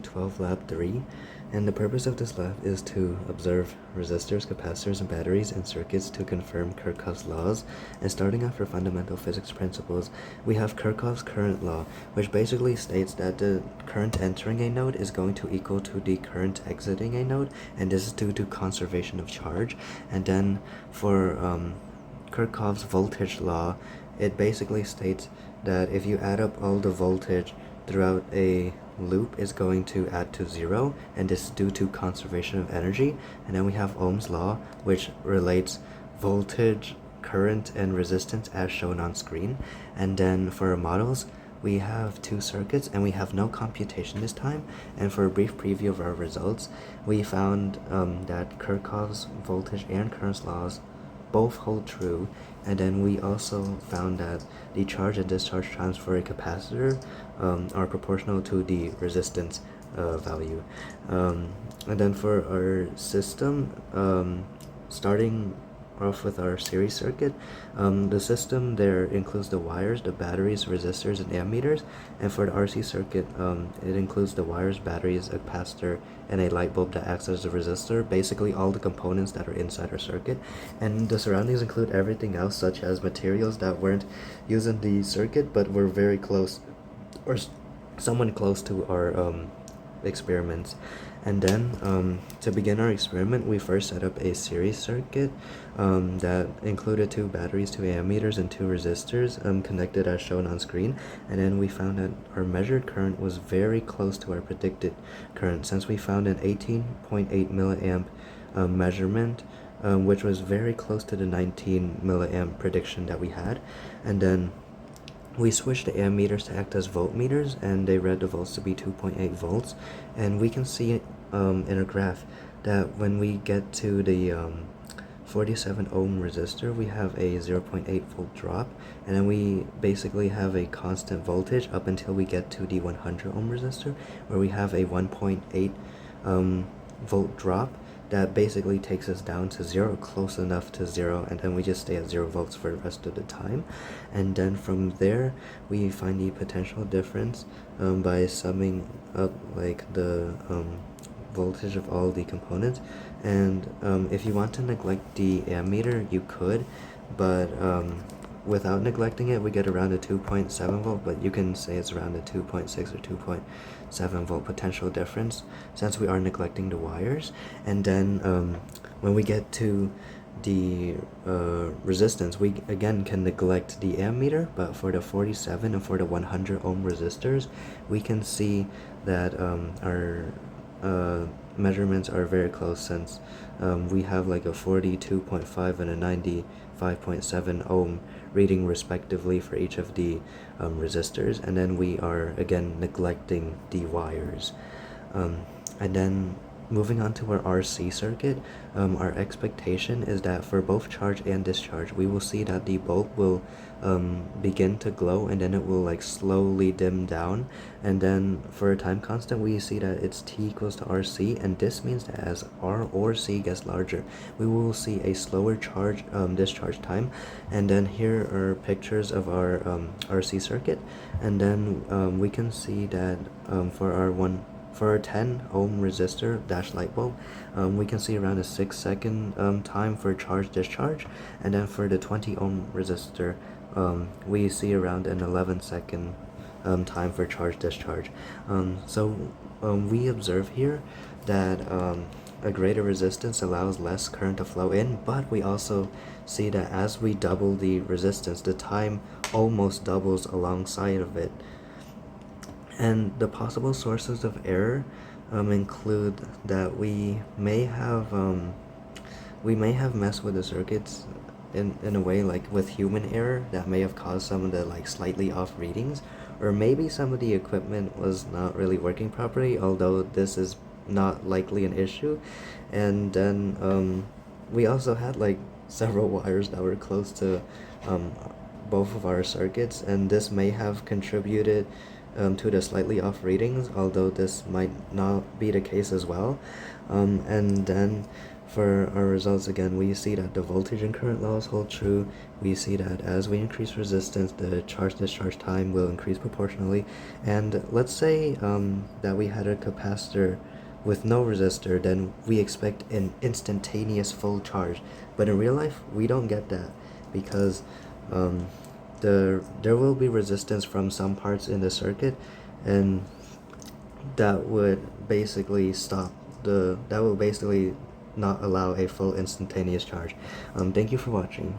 212 Lab 3, and the purpose of this lab is to observe resistors, capacitors, and batteries in circuits to confirm Kirchhoff's laws. And starting off for fundamental physics principles, we have Kirchhoff's current law, which basically states that the current entering a node is going to equal to the current exiting a node, and this is due to conservation of charge. And then for Kirchhoff's voltage law, it basically states that if you add up all the voltage throughout a loop is going to add to 0, and this is due to conservation of energy. And then we have Ohm's law, which relates voltage, current, and resistance as shown on screen. And then for our models, we have two circuits and we have no computation this time. And for a brief preview of our results, we found that Kirchhoff's voltage and current laws both hold true, and then we also found that the charge and discharge times for a capacitor are proportional to the resistance value. And then for our system, starting off with our series circuit, the system there includes the wires, the batteries, resistors, and ammeters. And for the RC circuit, it includes the wires, batteries, a capacitor, and a light bulb that acts as a resistor, basically all the components that are inside our circuit. And the surroundings include everything else, such as materials that weren't used in the circuit but were very close or somewhat close to our experiments. And then to begin our experiment, we first set up a series circuit that included two batteries, two ammeters, and two resistors connected as shown on screen. And then we found that our measured current was very close to our predicted current, since we found an 18.8 milliamp measurement, which was very close to the 19 milliamp prediction that we had. And then we switched the ammeters to act as voltmeters, and they read the volts to be 2.8 volts. And we can see in a graph that when we get to the 47 ohm resistor, we have a 0.8 volt drop, and then we basically have a constant voltage up until we get to the 100 ohm resistor, where we have a 1.8 volt drop that basically takes us down to 0, close enough to 0, and then we just stay at 0 volts for the rest of the time. And then from there we find the potential difference by summing up like the voltage of all the components. And if you want to neglect the ammeter, you could, but without neglecting it, we get around a 2.7 volt, but you can say it's around a 2.6 or 2.7 volt potential difference, since we are neglecting the wires. And then when we get to the resistance, we again can neglect the ammeter, but for the 47 and for the 100 ohm resistors, we can see that our measurements are very close, since we have like a 42.5 and a 95.7 ohm reading respectively for each of the resistors. And then we are again neglecting the wires. And then moving on to our RC circuit, our expectation is that for both charge and discharge, we will see that the bulb will begin to glow, and then it will like slowly dim down. And then for a time constant, we see that it's T equals to RC, and this means that as R or C gets larger, we will see a slower charge discharge time. And then here are pictures of our RC circuit, and then we can see that for our 10 ohm resistor dash light bulb, we can see around a 6-second time for charge discharge. And then for the 20 ohm resistor, we see around an 11-second time for charge discharge. So we observe here that a greater resistance allows less current to flow in, but we also see that as we double the resistance, the time almost doubles alongside of it. And the possible sources of error include that we may have messed with the circuits in a way like with human error that may have caused some of the like slightly off readings, or maybe some of the equipment was not really working properly, although this is not likely an issue. And then we also had like several wires that were close to both of our circuits, and this may have contributed to the slightly off readings, although this might not be the case as well. And then For our results again, we see that the voltage and current laws hold true. We see that as we increase resistance, the charge discharge time will increase proportionally. And let's say that we had a capacitor with no resistor, then we expect an instantaneous full charge. But in real life, we don't get that because um, there will be resistance from some parts in the circuit, and that would basically that will basically not allow a full instantaneous charge. Thank you for watching.